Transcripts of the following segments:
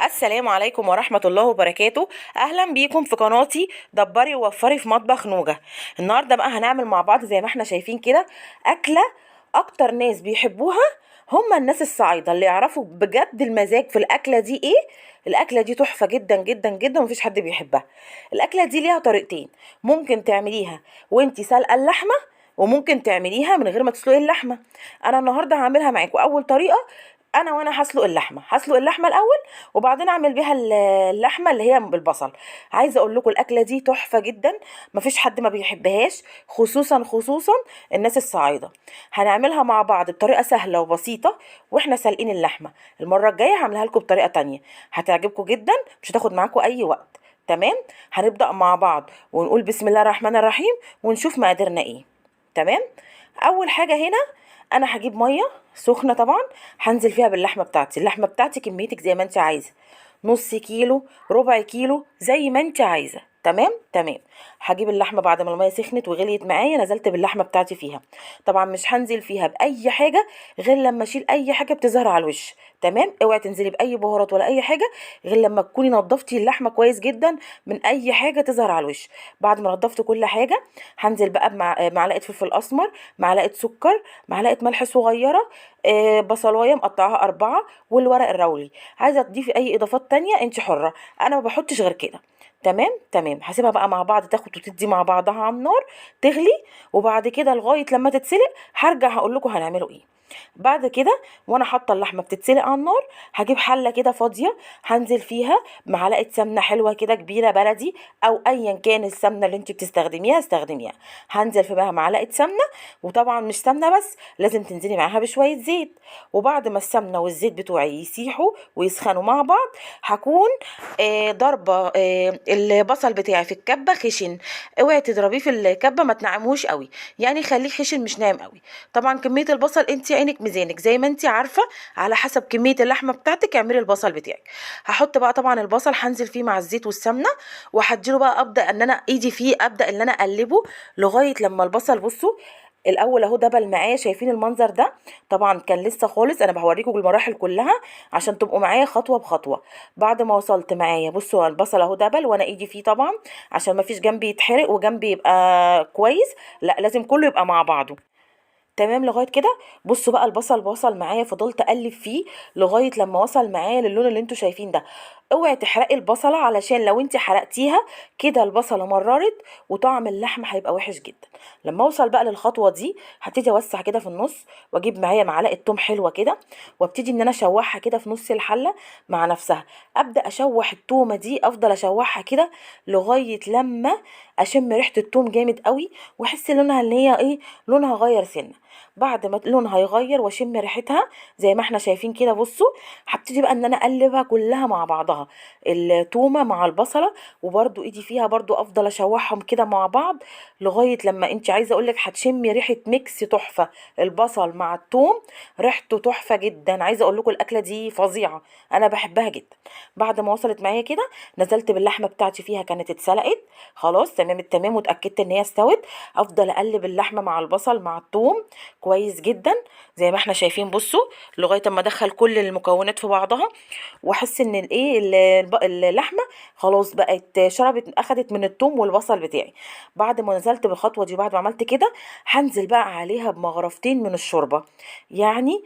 السلام عليكم ورحمة الله وبركاته. أهلا بيكم في قناتي دبري ووفري في مطبخ نوجة. النهاردة بقى هنعمل مع بعض زي ما احنا شايفين كده أكلة أكتر ناس بيحبوها هم الناس الصعايدة اللي يعرفوا بجد المزاج في الأكلة دي إيه. الأكلة دي تحفة جدا جدا جدا ومفيش حد بيحبها. الأكلة دي ليها طريقتين، ممكن تعمليها وانتي سالقة اللحمة وممكن تعمليها من غير ما تسلقي اللحمة. أنا النهاردة هعملها معاكم. أول طريقة، وانا هسلق اللحمه الاول وبعدين اعمل بيها اللحمه اللي هي بالبصل. عايزه اقول لكم الاكله دي تحفه جدا، مفيش حد ما بيحبهاش، خصوصا الناس الصعايده. هنعملها مع بعض بطريقه سهله وبسيطه واحنا سالقين اللحمه. المره الجايه هعملها لكم بطريقه تانية هتعجبكم جدا، مش هتاخد معاكم اي وقت. تمام. هنبدا مع بعض ونقول بسم الله الرحمن الرحيم ونشوف مقاديرنا ايه. تمام. اول حاجه هنا انا هجيب ميه سخنه طبعا، هنزل فيها باللحمه بتاعتي. اللحمه بتاعتي كميتك زي ما انت عايزه، نص كيلو، ربع كيلو، زي ما انت عايزه. تمام. هجيب اللحمه بعد ما الميه سخنت وغليت معايا، نزلت باللحمه بتاعتي فيها. طبعا مش هنزل فيها باي حاجه غير لما اشيل اي حاجه بتظهر على الوش. تمام. اوعي تنزلي باي بهارات ولا اي حاجه غير لما تكوني نضفتي اللحمه كويس جدا من اي حاجه تظهر على الوش. بعد ما نضفت كل حاجه هنزل بقى بمعلقه فلفل اسمر، معلقه سكر، معلقه ملح صغيره، بصلايه مقطعاها 4، والورق الرولي. عايزه تضيفي اي اضافات تانية انت حره، انا ما بحطش غير كده. تمام. هسيبها بقى مع بعض تاخد وتدي مع بعضها على النار تغلي، وبعد كده لغايه لما تتسلق هرجع هقول لكم هنعمله ايه. بعد كده وانا حاطه اللحمه بتتسلق على النار، هجيب حله كده فاضيه، هنزل فيها معلقه سمنه حلوه كده كبيره بلدي، او ايا كان السمنه اللي انت بتستخدميها استخدميها. هنزل في بقى معلقه سمنه، وطبعا مش سمنه بس، لازم تنزلي معاها بشويه زيت. وبعد ما السمنه والزيت بتوعي يسيحوا ويسخنوا مع بعض، هكون ضربه البصل بتاعي في الكبه خشن. اوعي تضربيه في الكبه، ما تنعموش قوي، يعني خليه خشن مش ناعم قوي. طبعا كميه البصل انت عينك ميزانك زي ما انت عارفه، على حسب كميه اللحمه بتاعتك اعملي البصل بتاعك. هحط بقى طبعا البصل، هنزل فيه مع الزيت والسمنه، وهديله بقى ابدا ان انا ايدي فيه، ابدا ان انا اقلبه لغايه لما البصل، بصوا الاول اهو دبل معايا، شايفين المنظر ده؟ طبعا كان لسه خالص، انا بوريكم المراحل كلها عشان تبقوا معايا خطوه بخطوه. بعد ما وصلت معايا بصوا البصل اهو دبل وانا ايدي فيه طبعا، عشان ما فيش جنبي يتحرق وجنبي يبقى كويس، لا لازم كله يبقى مع بعضه. تمام لغايه كده. بصوا بقى البصل وصل معايا، فضلت اقلب فيه لغايه لما وصل معايا للون اللي انتوا شايفين ده. اوعي تحرقي البصله، علشان لو انت حرقتيها كده البصله مررت وطعم اللحمه هيبقى وحش جدا. لما اوصل بقى للخطوه دي هبتدي اوسع كده في النص، واجيب معايا معلقه توم حلوه كده، وابتدي ان انا اشوحها كده في نص الحله مع نفسها. ابدا اشوح التومه دي، افضل اشوحها كده لغايه لما اشم ريحه التوم جامد قوي، واحس لونها ان هي ايه، لونها غير سنه. بعد ما لونها يغير واشم ريحتها زي ما احنا شايفين كده، بصوا هبتدي بقى ان انا اقلبها كلها مع بعضها، التومه مع البصله، وبرده ايدي فيها برده افضل اشوحهم كده مع بعض لغايه لما انت عايزه اقول لك هتشمي ريحه ميكس تحفه. البصل مع التوم ريحته تحفه جدا، عايزه اقول لكم الاكله دي فظيعه، انا بحبها جدا. بعد ما وصلت معايا كده نزلت باللحمه بتاعتي فيها، كانت اتسلقت خلاص تمام التمام، واتاكدت ان هي استوت. افضل اقلب اللحمه مع البصل مع التوم كويس جدا زي ما احنا شايفين، بصوا لغايه اما ادخل كل المكونات في بعضها، واحس ان الايه اللحمه خلاص بقت شربت اخدت من الثوم والبصل بتاعي. بعد ما نزلت بالخطوه دي، بعد ما عملت كده هنزل بقى عليها بمغرفتين من الشوربه. يعني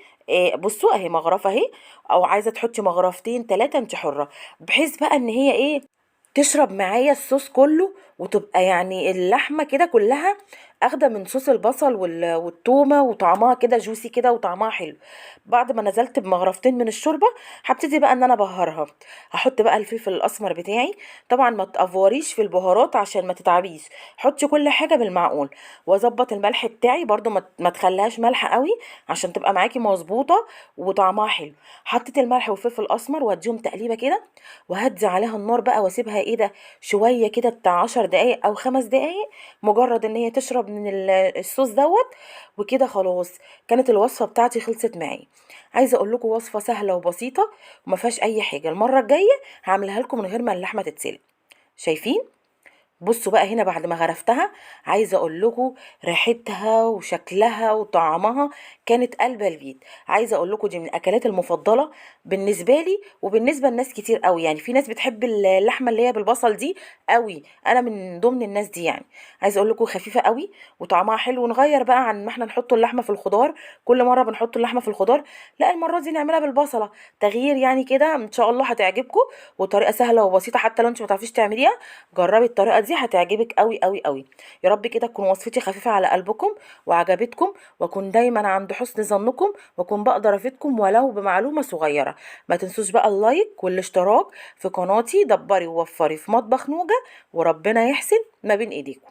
بصوا اهي مغرفه اهي، او عايزه تحطي مغرفتين 3 انت حره، بحيث بقى ان هي ايه، تشرب معايا الصوص كله، وتبقى يعني اللحمه كده كلها اخده من صوص البصل والتومه، وطعمها كده جوسي كده وطعمها حلو. بعد ما نزلت بمغرفتين من الشوربه هبتدي بقى ان انا ابهرها. هحط بقى الفلفل الاسمر بتاعي، طبعا ما تافوريش في البهارات عشان ما تتعبيش، حطي كل حاجه بالمعقول. واظبط الملح بتاعي برضو، ما تخليهاش مالحه قوي عشان تبقى معاكي مظبوطه وطعمها حلو. حطيت الملح والفلفل الاسمر واديهم تقليبه كده، وهدي عليها النار بقى واسيبها ايه ده شويه كده بتاع 10 دقايق او 5 دقايق، مجرد ان هي تشرب من الصوص دوت. وكده خلاص كانت الوصفه بتاعتي خلصت معايا. عايزه اقول لكم وصفه سهله وبسيطه وما فيهاش اي حاجه. المره الجايه هعملها لكم من غير ما اللحمه تتسلق. شايفين؟ بصوا بقى هنا بعد ما غرفتها، عايزه اقول لكم ريحتها وشكلها وطعمها كانت قلب البيت. عايزه اقول لكم دي من الاكلات المفضله بالنسبه لي وبالنسبه لناس كتير قوي. يعني في ناس بتحب اللحمه اللي هي بالبصل دي قوي، انا من ضمن الناس دي يعني. عايزه اقول لكم خفيفه قوي وطعمها حلو. ونغير بقى عن ما احنا نحط اللحمه في الخضار، كل مره بنحط اللحمه في الخضار، لا المره دي نعملها بالبصله. تغيير يعني كده، ان شاء الله هتعجبكم. وطريقه سهله وبسيطه، حتى لو انت ما تعرفيش تعمليها جربي الطريقه دي هتعجبك قوي قوي قوي. يا رب كده تكون وصفتي خفيفه على قلبكم وعجبتكم، واكون دايما عند حسن ظنكم، واكون بقدر افيدكم ولو بمعلومه صغيره. ما تنسوش بقى اللايك والاشتراك في قناتي دبري ووفري في مطبخ نوجة، وربنا يحسن ما بين ايديكم.